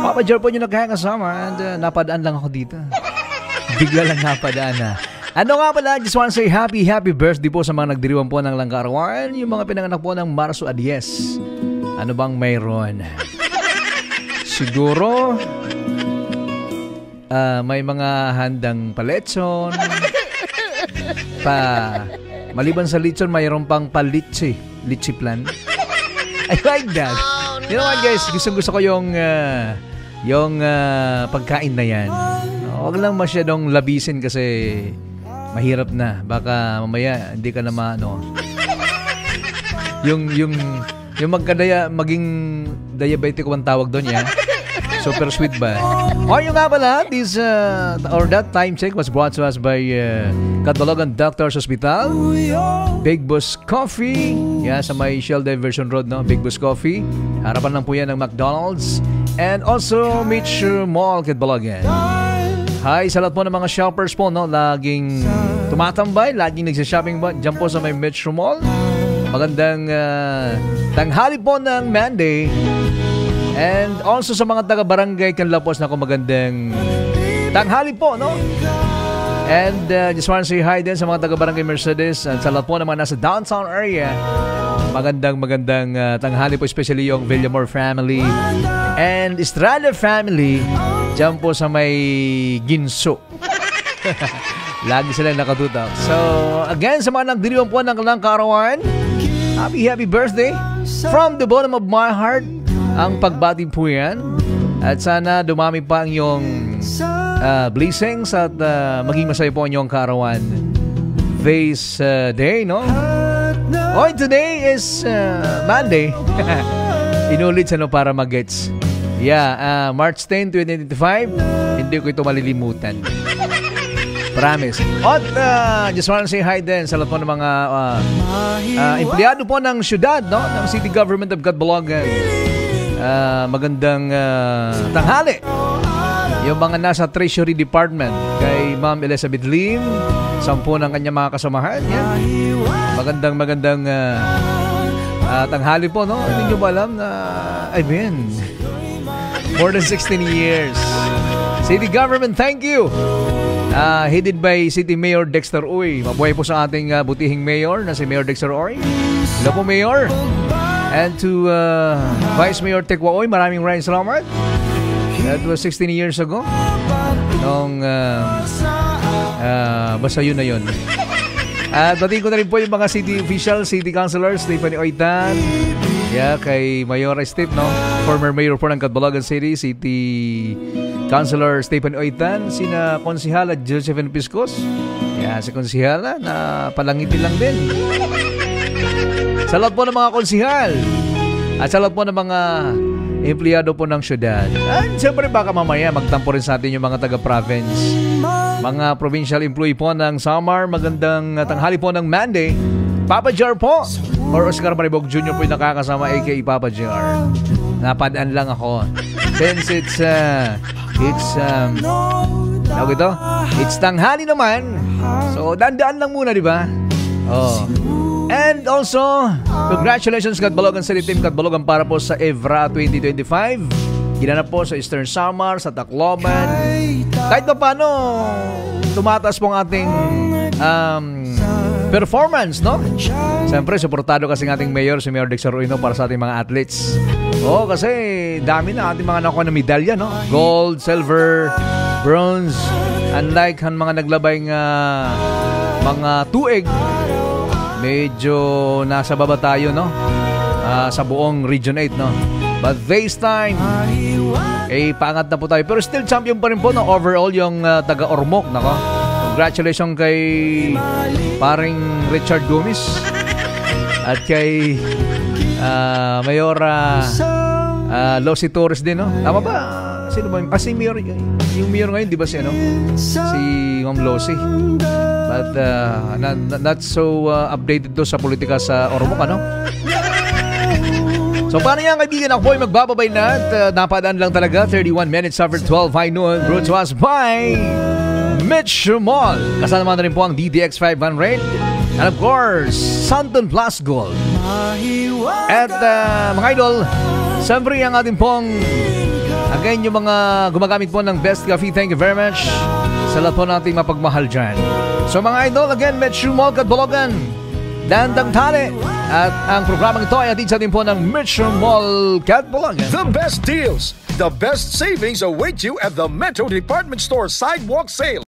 Papa Jar po yung nagkakasama and napadaan lang ako dito. Bigla lang napadaan na. Ano nga pala, just want to say happy birthday po sa mga nagdiriwang po ng Langkaarawan, yung mga pinanganak po ng Marso 10. Ano bang mayroon? Siguro, may mga handang paletson. Maliban sa litson, mayroon pang palitsi plan. I like that. You know what guys, gusto ko yung pagkain na yan. Huwag lang masyadong labisin kasi mahirap na. Baka mamaya hindi ka na yung maging diabetic ang tawag doon yan. Super sweet ba? O yung nga pala, that time check was brought to us by Catalogan Doctors Hospital, Big Boss Coffee, sa may Shell Diversion Road, no? Big Boss Coffee. Harapan lang po yan ng McDonald's. And also Mitch Mall, Catalogan. Hi sa lahat po ng mga shoppers po, no? Laging tumatambay, laging nagsashopping ba dyan po sa may Metro Mall. Magandang tanghali po ng Monday. And also sa mga taga-barangay Canlapos na magandang tanghali po, no? And just want to say hi din sa mga taga-barangay Mercedes at sa lahat po ng mga nasa downtown area. Magandang tanghali po, especially yung Villamor family and Estrada family dyan po sa may Ginso. Lagi silang nakatutok. So, again, sa mga nagdiriwang po ng Langkaarawan, happy birthday from the bottom of my heart. Ang pagbati po yan. At sana dumami pa ang iyong blessings at maging masaya po ang iyong kaarawan this day, no? Today is Monday. Inulit para mag-gets. March 10, 2025. Hindi ko ito malilimutan. Promise. At just want to say hi din sa lahat po ng mga empleyado po ng syudad, no? Ng City Government of Catbalogan. Magandang tanghali. Yung mga nasa Treasury Department kay Ma'am Elizabeth Lim, 10 ng kanyang mga kasamahan. Magandang tanghali po, no? Hindi nyo ba alam na more than 16 years. City Government, thank you. Headed by City Mayor Dexter Uy. Mabuhay po sa ating butihing mayor na si Mayor Dexter Uy. Hello po, Mayor. And to Vice Mayor Tekwa Uy, maraming salamat. That was 16 years ago. Nung basta yun na yun. At batiin ko na rin po yung mga city officials, city councilors, Stephanie Oitan, kay Mayor Steve, no? Former mayor po ng Catbalogan City, City Councilor Stephen Oitan, sina Konsihala Josephine Piscos. Si Konsihala na palangitin lang din. Sa lahat po ng mga konsihal at sa lahat po ng mga empleyado po ng syudad. At siyempre baka mamaya magtampo rin sa atin yung mga taga-province. Mga provincial employee po ng Samar, magandang tanghali po ng Monday. Papa Jar po, or Oscar Maribog Jr. po yung nakakasama, aka Papa Jar. Napadaan lang ako. Since it's tanghali naman. So, dandaan lang muna, di ba? And also, congratulations Catbalogan City Team Catbalogan para po sa Evra 2025. Ginanap po sa Eastern Samar, sa Tacloban. Kahit pa paano, tumataas po ang ating performance, no? Siyempre, suportado kasi ng ating mayor, si Mayor Dexter Uy, para sa ating mga athletes. Kasi dami na ating mga nakuha na medalya, no? Gold, silver, bronze. Unlike ang mga naglabay nga mga tuig, medyo nasa baba tayo, no? Sa buong Region 8, no? But this time, paangat na po tayo. Pero still champion pa rin po, no? Overall yung taga-Ormoc, nako. Congratulations kay paring Richard Gomez at kay Mayora Losi Torres din, no? Tama ba? Sino ba? Si Mayor, yung Mayor ngayon, di ba si Ma'am Losi? But not so updated to sa politika sa Ormoc, ano? So paano yan kaibigan, ako po ay magbababay na at napadaan lang talaga 31 minutes after 12 high noon. Brought to us by Mitch Mall. Kasama na rin po ang DDX 500 and of course Santon Plus Gold. At mga idol, siyempre ang ating pong Again, yung mga gumagamit po ng Best Coffee, thank you very much. Sa lahat po nating mapagmahal dyan. So mga idol, again, Metro Mall Catbalogan, Dandang Tale. At ang programang ito ay atid sa atin po ng Metro Mall Catbalogan. The best deals, the best savings await you at the Metro Department Store Sidewalk Sale.